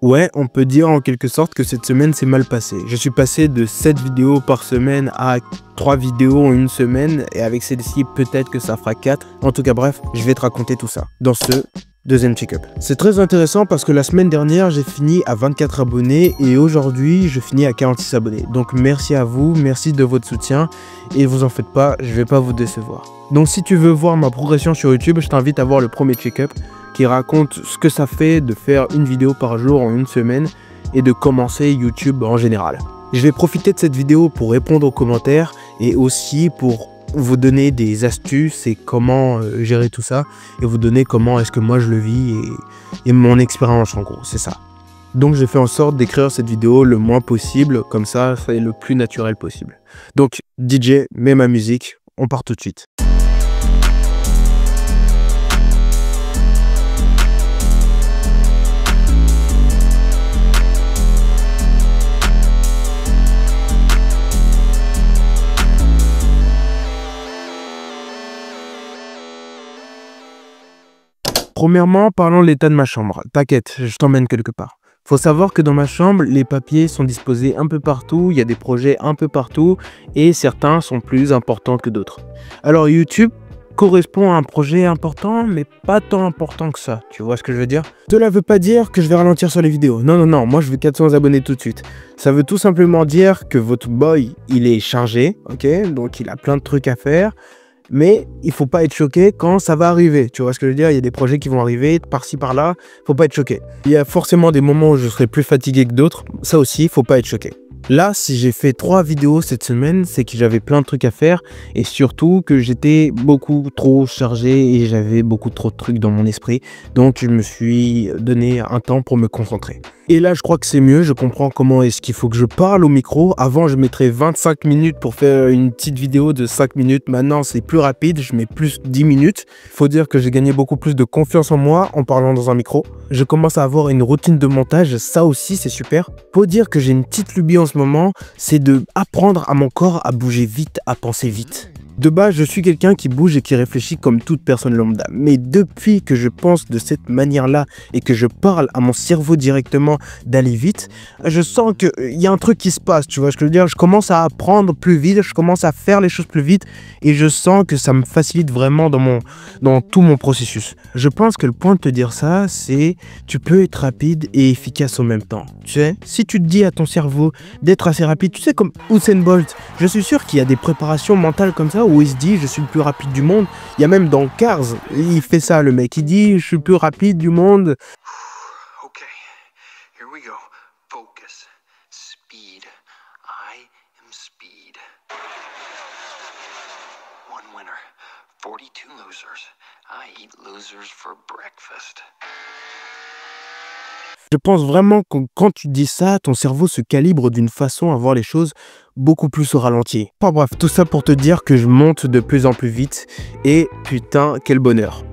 Ouais, on peut dire en quelque sorte que cette semaine s'est mal passée. Je suis passé de 7 vidéos par semaine à 3 vidéos en une semaine et avec celle-ci, peut-être que ça fera 4. En tout cas, bref, je vais te raconter tout ça dans ce deuxième check-up. C'est très intéressant parce que la semaine dernière, j'ai fini à 24 abonnés et aujourd'hui, je finis à 46 abonnés. Donc merci à vous, merci de votre soutien et vous en faites pas, je vais pas vous décevoir. Donc si tu veux voir ma progression sur YouTube, je t'invite à voir le premier check-up qui raconte ce que ça fait de faire une vidéo par jour en une semaine et de commencer YouTube en général. Je vais profiter de cette vidéo pour répondre aux commentaires et aussi pour vous donner des astuces et comment gérer tout ça et vous donner comment est-ce que moi je le vis et mon expérience en gros, c'est ça. Donc j'ai fait en sorte d'écrire cette vidéo le moins possible, comme ça c'est le plus naturel possible. Donc DJ, mets ma musique, on part tout de suite. Premièrement, parlons de l'état de ma chambre. T'inquiète, je t'emmène quelque part. Faut savoir que dans ma chambre, les papiers sont disposés un peu partout, il y a des projets un peu partout et certains sont plus importants que d'autres. Alors YouTube correspond à un projet important, mais pas tant important que ça, tu vois ce que je veux dire? Cela veut pas dire que je vais ralentir sur les vidéos. Non, moi je veux 400 abonnés tout de suite. Ça veut tout simplement dire que votre boy, il est chargé, ok? Donc il a plein de trucs à faire. Mais il faut pas être choqué quand ça va arriver. Tu vois ce que je veux dire? Il y a des projets qui vont arriver par-ci par-là. Faut pas être choqué. Il y a forcément des moments où je serai plus fatigué que d'autres. Ça aussi, faut pas être choqué. Là, si j'ai fait 3 vidéos cette semaine, c'est que j'avais plein de trucs à faire et surtout que j'étais beaucoup trop chargé et j'avais beaucoup trop de trucs dans mon esprit. Donc, je me suis donné un temps pour me concentrer. Et là, je crois que c'est mieux. Je comprends comment est-ce qu'il faut que je parle au micro. Avant, je mettrais 25 minutes pour faire une petite vidéo de 5 minutes. Maintenant, c'est plus rapide. Je mets plus 10 minutes. Il faut dire que j'ai gagné beaucoup plus de confiance en moi en parlant dans un micro. Je commence à avoir une routine de montage. Ça aussi, c'est super. Faut dire que j'ai une petite lubie en ce moment. C'est de apprendre à mon corps à bouger vite, à penser vite. De base, je suis quelqu'un qui bouge et qui réfléchit comme toute personne lambda. Mais depuis que je pense de cette manière-là et que je parle à mon cerveau directement d'aller vite, je sens qu'il y a un truc qui se passe, tu vois ce que je veux dire? Je commence à apprendre plus vite, je commence à faire les choses plus vite et je sens que ça me facilite vraiment dans tout mon processus. Je pense que le point de te dire ça, c'est tu peux être rapide et efficace en même temps. Tu sais, si tu te dis à ton cerveau d'être assez rapide, tu sais comme Usain Bolt, je suis sûr qu'il y a des préparations mentales comme ça où il se dit je suis le plus rapide du monde. Il y a même dans Cars, il fait ça le mec, il dit je suis le plus rapide du monde. Ok, here we go. Focus, speed. I am speed. One winner, 42 losers. I eat losers for breakfast. Je pense vraiment que quand tu dis ça, ton cerveau se calibre d'une façon à voir les choses beaucoup plus au ralenti. Enfin bref, tout ça pour te dire que je monte de plus en plus vite et putain, quel bonheur.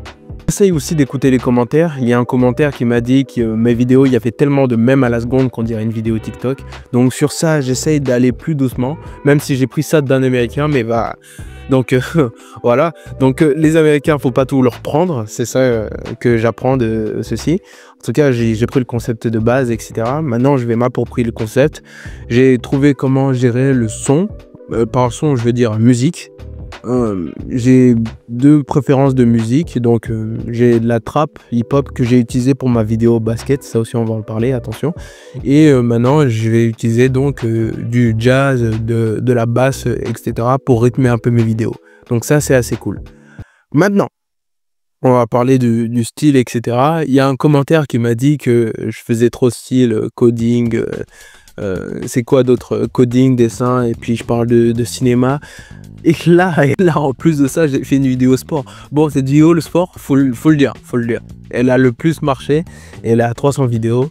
J'essaye aussi d'écouter les commentaires. Il y a un commentaire qui m'a dit que mes vidéos, il y avait tellement de mèmes à la seconde qu'on dirait une vidéo TikTok. Donc sur ça, j'essaye d'aller plus doucement, même si j'ai pris ça d'un Américain, mais bah... Donc voilà, donc les Américains, faut pas tout leur prendre, c'est ça que j'apprends de ceci. En tout cas, j'ai pris le concept de base, etc. Maintenant, je vais m'approprier le concept. J'ai trouvé comment gérer le son. Par son, je veux dire musique. J'ai 2 préférences de musique, donc j'ai de la trap hip-hop que j'ai utilisé pour ma vidéo basket, ça aussi on va en parler, attention. Et maintenant je vais utiliser donc du jazz, de la basse, etc. pour rythmer un peu mes vidéos. Donc ça c'est assez cool. Maintenant, on va parler du style, etc. Il y a un commentaire qui m'a dit que je faisais trop style coding, c'est quoi d'autre, coding, dessin, et puis je parle de cinéma. Et là, en plus de ça, j'ai fait une vidéo sport. Bon, cette vidéo, le sport, faut le dire. Elle a le plus marché, elle a 300 vidéos.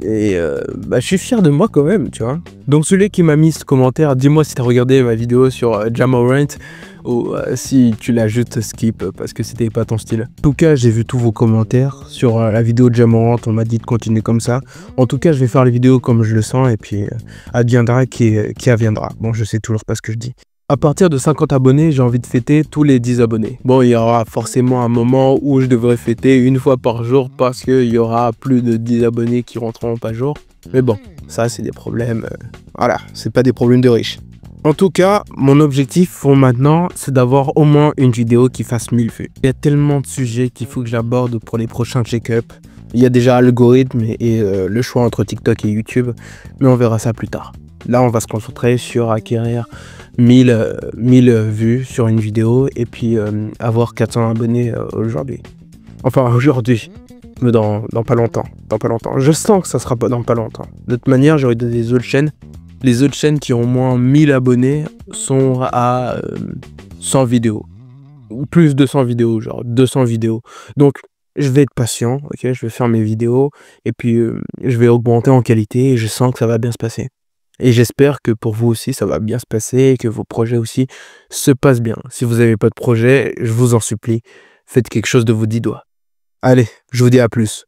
Et je suis fier de moi quand même, tu vois. Donc celui qui m'a mis ce commentaire, dis-moi si tu as regardé ma vidéo sur Jamorant ou si tu l'as juste skip parce que c'était pas ton style. En tout cas, j'ai vu tous vos commentaires sur la vidéo de Jamorant, on m'a dit de continuer comme ça. En tout cas, je vais faire les vidéos comme je le sens et puis adviendra qui adviendra. Bon, je sais toujours pas ce que je dis. À partir de 50 abonnés, j'ai envie de fêter tous les 10 abonnés. Bon, il y aura forcément un moment où je devrais fêter une fois par jour parce qu'il y aura plus de 10 abonnés qui rentreront par jour. Mais bon, ça c'est des problèmes, voilà, c'est pas des problèmes de riches. En tout cas, mon objectif pour maintenant, c'est d'avoir au moins une vidéo qui fasse 1000 vues. Il y a tellement de sujets qu'il faut que j'aborde pour les prochains check-up. Il y a déjà l'algorithme et le choix entre TikTok et YouTube, mais on verra ça plus tard. Là, on va se concentrer sur acquérir 1000 vues sur une vidéo et puis avoir 400 abonnés aujourd'hui. Enfin, aujourd'hui, mais dans pas longtemps. Dans pas longtemps. Je sens que ça sera pas dans pas longtemps. De toute manière, j'aurai des autres chaînes. Les autres chaînes qui ont au moins 1000 abonnés sont à 100 vidéos. Ou plus de 100 vidéos, genre 200 vidéos. Donc, je vais être patient, ok, je vais faire mes vidéos et puis je vais augmenter en qualité et je sens que ça va bien se passer. Et j'espère que pour vous aussi, ça va bien se passer et que vos projets aussi se passent bien. Si vous n'avez pas de projet, je vous en supplie, faites quelque chose de vos 10 doigts. Allez, je vous dis à plus.